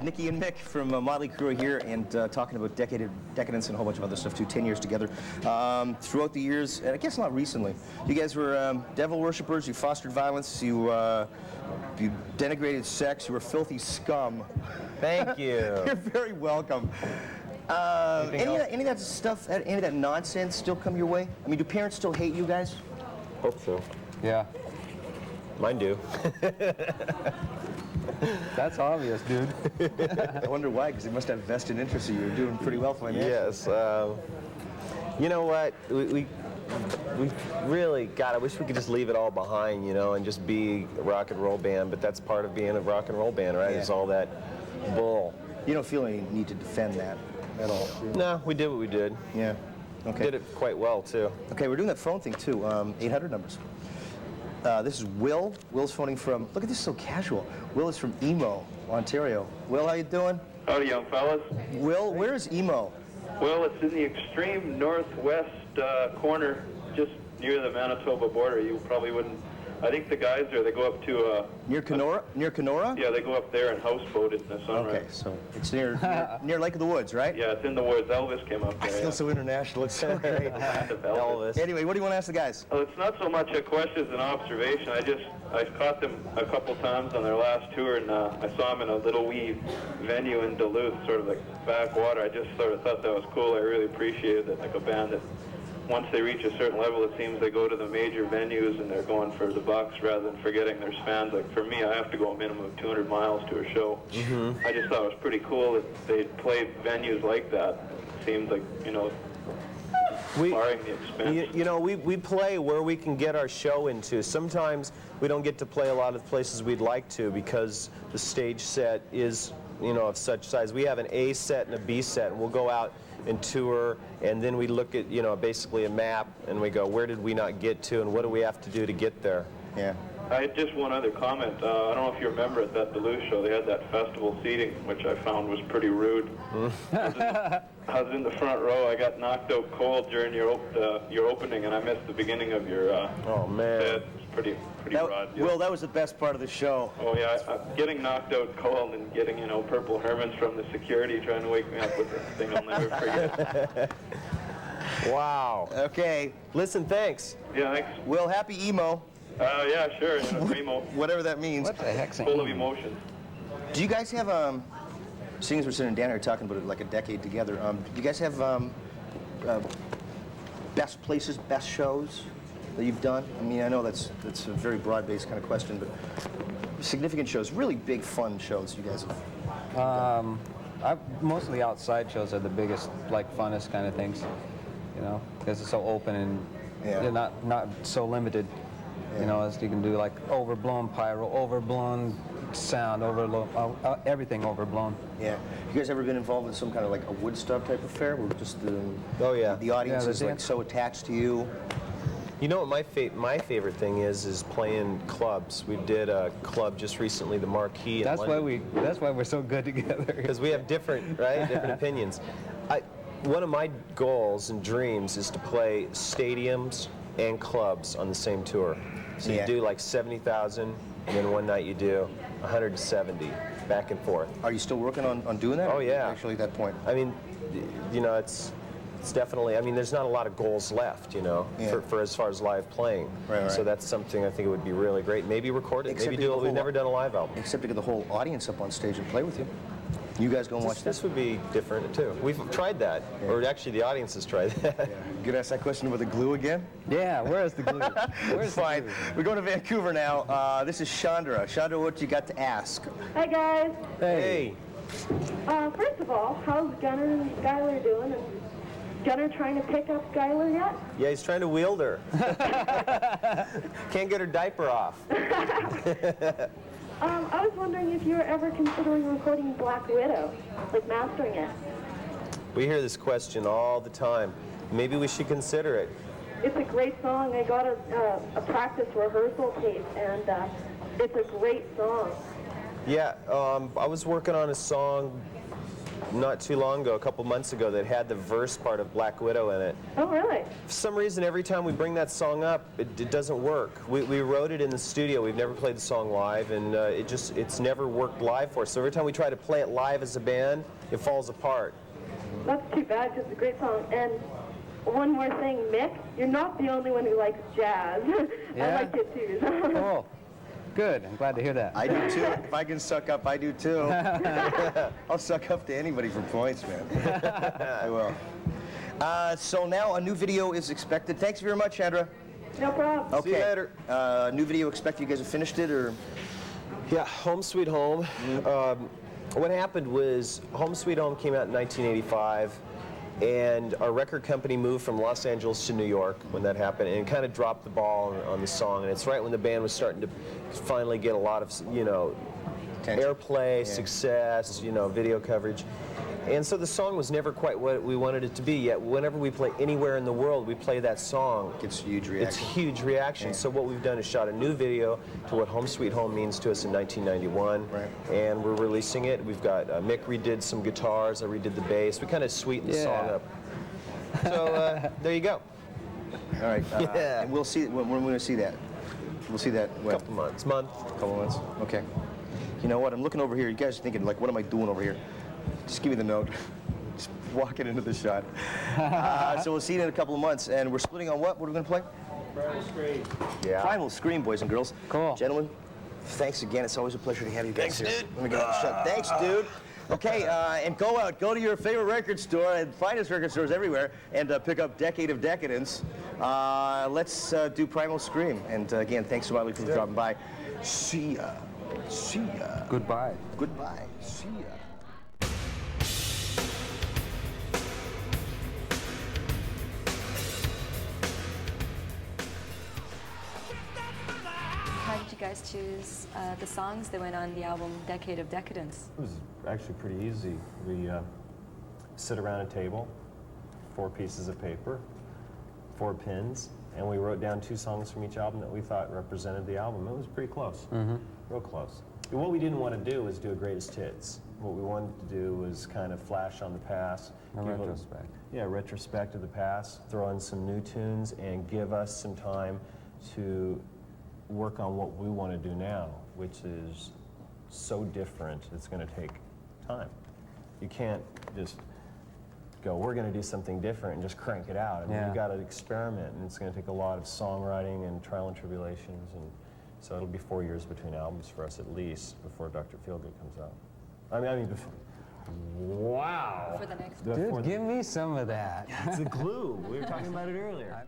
Nikki and Mick from MOTLEY CRUE here, and talking about Decadence and a whole bunch of other stuff too. 10 years together. Throughout the years, and I guess not recently, you guys were devil worshippers. You fostered violence. You denigrated sex. You were filthy scum. Thank you. You're very welcome. Any of that stuff, any of that nonsense still come your way? I mean, do parents still hate you guys? Hope so. Yeah. Mine do. That's obvious, dude. I wonder why, because they must have vested interest in you. You're doing pretty well financially. Yes. You know what? We really, God, I wish we could just leave it all behind, you know, and just be a rock and roll band. But that's part of being a rock and roll band, right? Yeah. Is all that bull. You don't feel any need to defend that at all? No, we did what we did. Yeah. Okay. Did it quite well, too. Okay, we're doing that phone thing, too. 800 numbers. This is Will. Will's phoning from, look at this, so casual. Will is from Emo, Ontario. Will, how you doing? Howdy, young fellas. Will, where is Emo? Well, it's in the extreme northwest corner, just near the Manitoba border. You probably wouldn't. I think the guys there, they go up to... Near Kenora? Near Kenora? Yeah, they go up there and houseboat it in the sunrise. Okay, so it's near Lake of the Woods, right? Yeah, it's in the woods. Elvis came up I there. feel so international. It's so great. Elvis. Anyway, what do you want to ask the guys? Well, it's not so much a question as an observation. I caught them a couple times on their last tour, and I saw them in a little wee venue in Duluth, sort of like backwater. I just sort of thought that was cool. I really appreciated that, like a band that once they reach a certain level, it seems they go to the major venues and they're going for the bucks rather than forgetting their fans. Like for me, I have to go a minimum of 200 miles to a show. Mm-hmm. I just thought it was pretty cool that they play venues like that. It seems like, you know, barring the expense. You know, we play where we can get our show into. Sometimes we don't get to play a lot of places we'd like to because the stage set is, you know, of such size. We have an A set and a B set, and we'll go out and tour, and then we look at, you know, basically a map, and we go, where did we not get to, and what do we have to do to get there? Yeah. I had just one other comment. I don't know if you remember at that Duluth show, they had that festival seating, which I found was pretty rude. I was in the front row. I got knocked out cold during your opening, and I missed the beginning of your oh, man. set. It's pretty broad. Will, that was the best part of the show. Oh, yeah. Getting knocked out cold and getting, you know, Purple Hermans from the security trying to wake me up with this thing I'll never forget. Wow. Okay. Listen, thanks. Yeah, thanks. Will, happy emo. Yeah, sure. You know, emo. Whatever that means. What the heck's Full of emotion. Do you guys have, seeing as we're sitting down here talking about it like a decade together, do you guys have best places, best shows that you've done? I mean, I know that's a very broad-based kind of question, but significant shows, really big, fun shows you guys have. Mostly outside shows are the biggest, like, funnest kind of things, you know, because it's so open and Yeah. you're not so limited. Yeah. You know, as you can do like overblown pyro, overblown sound, everything overblown. Yeah. You guys ever been involved in some kind of like a Woodstock type affair where just Oh, yeah. the audience Yeah, is like so attached to you? You know what my favorite thing is playing clubs. We did a club just recently, the Marquee in That's London. why we're so good together. Because we have different opinions. One of my goals and dreams is to play stadiums and clubs on the same tour. So Yeah. you do like 70,000, and then one night you do 170, back and forth. Are you still working on doing that? Oh, Or are you yeah. actually at that point? I mean, you know, it's definitely, I mean, there's not a lot of goals left, you know, Yeah. for as far as live playing. Right. So that's something I think it would be really great. Maybe record it, Except maybe to get do it. the We've whole- never done a live album. Except to get the whole audience up on stage and play with you. You guys go and watch This this. would be different too. We've tried that, Yeah. or actually the audience has tried that. Yeah. You could ask that question with the glue again? Yeah, where's the glue? Where's the Fine. glue? We're going to Vancouver now. This is Chandra. Chandra, what you got to ask? Hi guys. Hey, First of all, how's Gunnar and Skylar doing? Is Gunnar trying to pick up Skylar yet? yeah, he's trying to wield her. Can't get her diaper off. I was wondering if you were ever considering recording Black Widow, like mastering it. We hear this question all the time. Maybe we should consider it. It's a great song. I got a practice rehearsal tape, and it's a great song. Yeah, I was working on a song not too long ago, a couple months ago, that had the verse part of Black Widow in it. Oh, really? For some reason, every time we bring that song up, it doesn't work. We wrote it in the studio. We've never played the song live, and it's never worked live for us. So every time we try to play it live as a band, it falls apart. That's too bad, because it's a great song. And one more thing, Mick, you're not the only one who likes jazz. Yeah? I like it too. Oh, good. I'm glad to hear that. I do too. If I can suck up, I do too. I'll suck up to anybody for points, man. I will. So now a new video is expected. Thanks very much, Chandra. No problem. Okay. See you later. New video expected. You guys have finished it, or? Yeah, Home Sweet Home. What happened was Home Sweet Home came out in 1985, and our record company moved from Los Angeles to New York when that happened, and kind of dropped the ball on the song. And it's right when the band was starting to finally get a lot of, Attention. airplay, success, video coverage. And so the song was never quite what we wanted it to be, yet whenever we play anywhere in the world, we play that song. It's huge reaction. It's huge reaction. Yeah. So what we've done is shot a new video to what Home Sweet Home means to us in 1991. Right. And we're releasing it. We've got Mick redid some guitars, I redid the bass. We kind of sweetened the song up. So there you go. All right. Yeah. And we'll see. When we're going to see that? We'll see that. A couple months, month. Couple months. Okay. You know what? I'm looking over here. You guys are thinking, like, what am I doing over here? Just give me the note. Just walking into the shot. So we'll see you in a couple of months. And we're splitting on what? What are we going to play? Primal Scream. Yeah. Primal Scream, boys and girls. Cool. Gentlemen, thanks again. It's always a pleasure to have you guys Thanks, here. dude. Let me get out the shot. Thanks, dude. Okay, and go out, go to your favorite record store and finest record stores everywhere, and pick up Decade of Decadence. Let's do Primal Scream. And again, thanks to Motley for dropping by. See ya. See ya. Goodbye. Goodbye. See ya. How did you guys choose the songs that went on the album Decade of Decadence? It was actually pretty easy. We sit around a table, 4 pieces of paper, 4 pins, and we wrote down 2 songs from each album that we thought represented the album. It was pretty close, real close. And what we didn't want to do was do a greatest hits. What we wanted to do was kind of flash on the past. A give retrospect. Yeah, retrospect of the past, throw in some new tunes, and give us some time to work on what we want to do now, which is so different, it's going to take time. You can't just go, we're going to do something different and just crank it out. I mean, you've got to experiment, and it's going to take a lot of songwriting and trial and tribulations, and so it'll be 4 years between albums for us at least before Dr. Feelgood comes out. I mean, before, wow. For the next Dude, give me some of that. It's a glue. We were talking about it earlier.